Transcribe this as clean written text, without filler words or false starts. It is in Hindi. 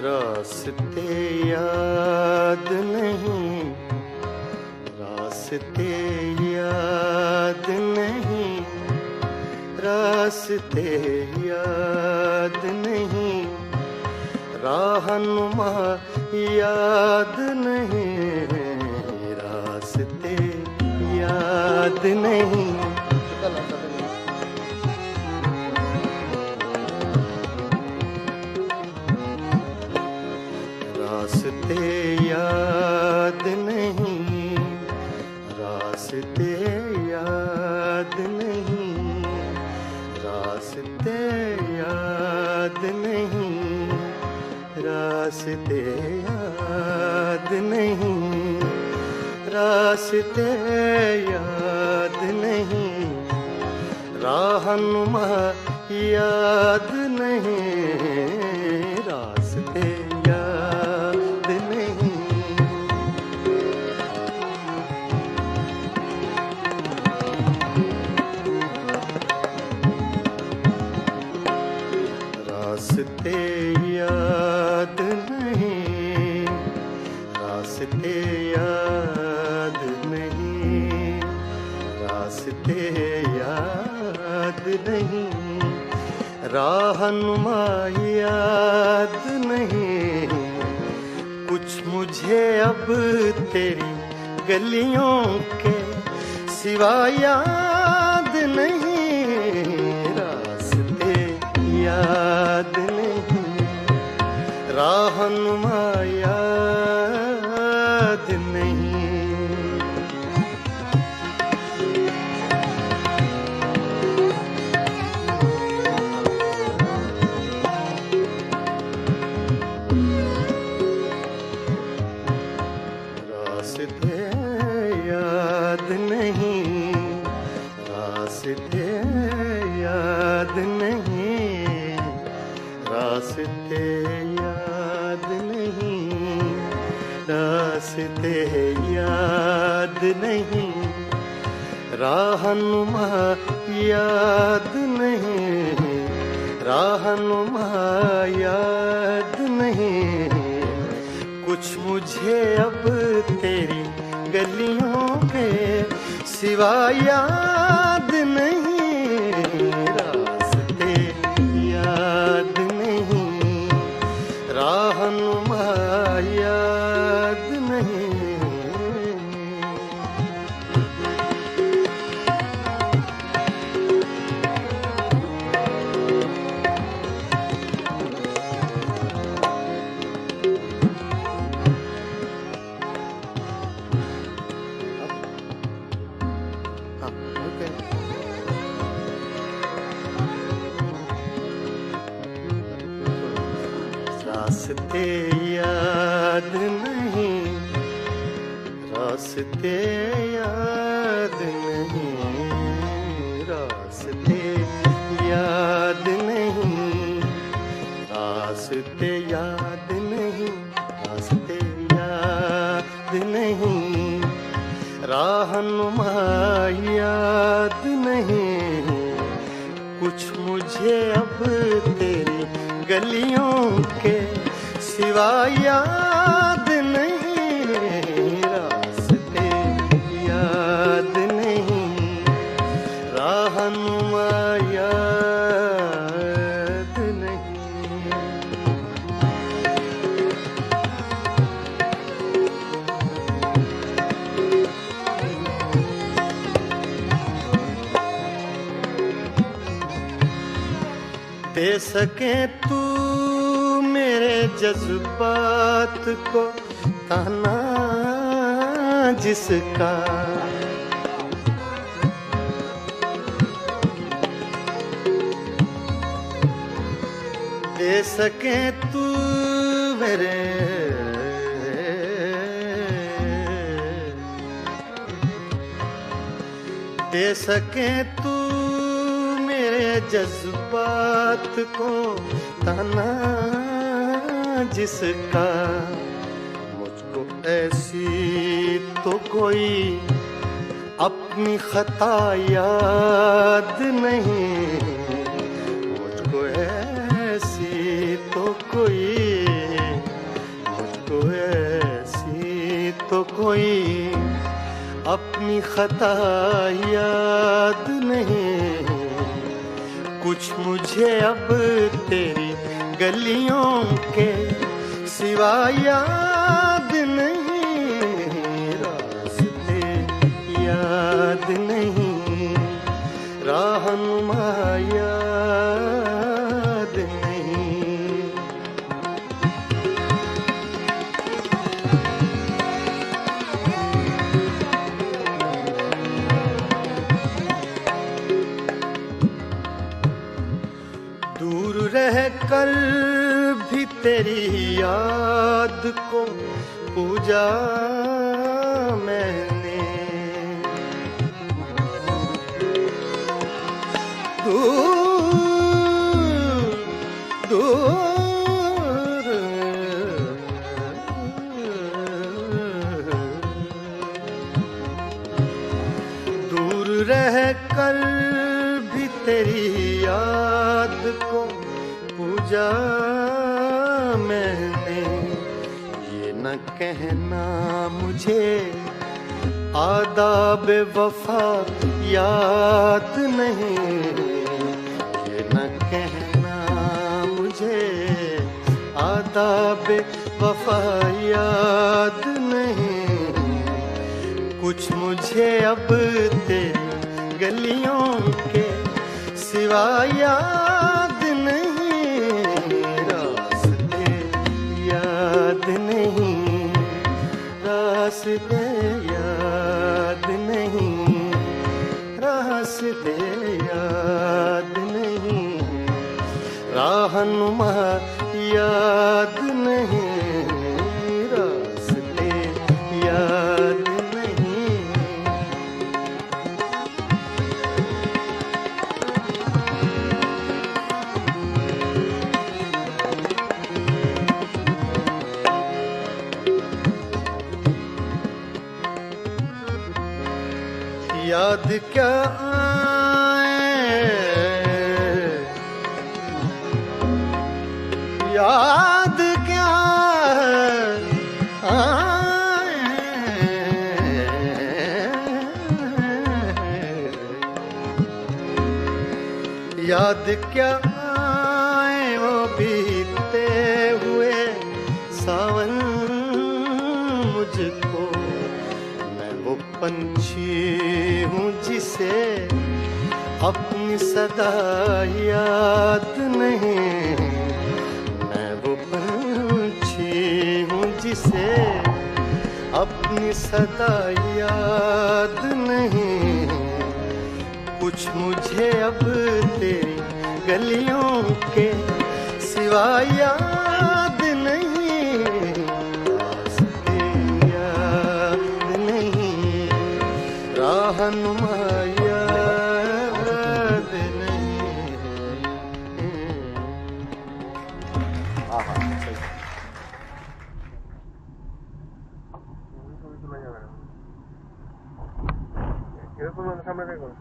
रास्ते याद नहीं, रास्ते याद नहीं, रास्ते याद नहीं, राहनुमा याद नहीं, रास्ते याद नहीं। रास्ते याद नहीं, रास्ते याद नहीं, रास्ते याद नहीं, रास्ते याद नहीं, रास्ते याद नहीं, राहनुमा याद नहीं, रास्ते याद नहीं। रास्ते याद नहीं, रास्ते याद नहीं, रास्ते याद नहीं, राहनुमा याद नहीं, कुछ मुझे अब तेरी गलियों के सिवा याद नहीं, रास्ते याद नहीं, राहनुमा याद नहीं। रास्ते याद नहीं, रास्ते याद नहीं, रास्ते याद नहीं, रास्ते याद नहीं, राहनुमा याद नहीं, राहनुमा याद नहीं, कुछ मुझे अब तेरी गलियों के सिवा याद नहीं, रास्ते याद नहीं, राहनुमा याद नहीं। रास्ते याद नहीं, रास्ते याद नहीं, रास्ते याद नहीं, रास्ते याद नहीं, रास्ते याद नहीं, राहनुमा याद नहीं, कुछ मुझे अब तेरी गलियों के सिवा याद नहीं, रास्ते याद नहीं, राहनुमा याद नहीं। दे सके तू मेरे जज्बात को ताना जिसका, दे सके तू मेरे दे सके तू मेरे जज्बात को ताना जिसका मुझको ऐसी तो कोई अपनी खता याद नहीं मुझको ऐसी तो कोई मुझको ऐसी तो कोई अपनी खता याद नहीं कुछ मुझे अब तेरी गलियों के सिवा याद नहीं रास्ते याद नहीं राहनुमा याद नहीं दूर रह कर भी तेरी याद को पूजा मैंने दूर दूर रह कर भी तेरी याद को पूजा मैंने ये न कहना मुझे आदाब वफा याद नहीं ये न कहना मुझे आदाब वफा याद नहीं कुछ मुझे अब तेरी गलियों के सिवा याद नहीं रास्ते याद नहीं रास्ते याद नहीं रास्ते याद नहीं राहनुमा याद नहीं रास्ते याद नहीं याद क्या याद क्या याद क्या आए वो बीते हुए सावन मुझको मैं वो पंछी हूँ जिसे अपनी सदा याद नहीं मैं वो पंछी हूँ जिसे अपनी सदा याद नहीं कुछ मुझे अब तेरी गलियों के सिवा याद नहीं रास्ते याद नहीं राहनुमा याद नहीं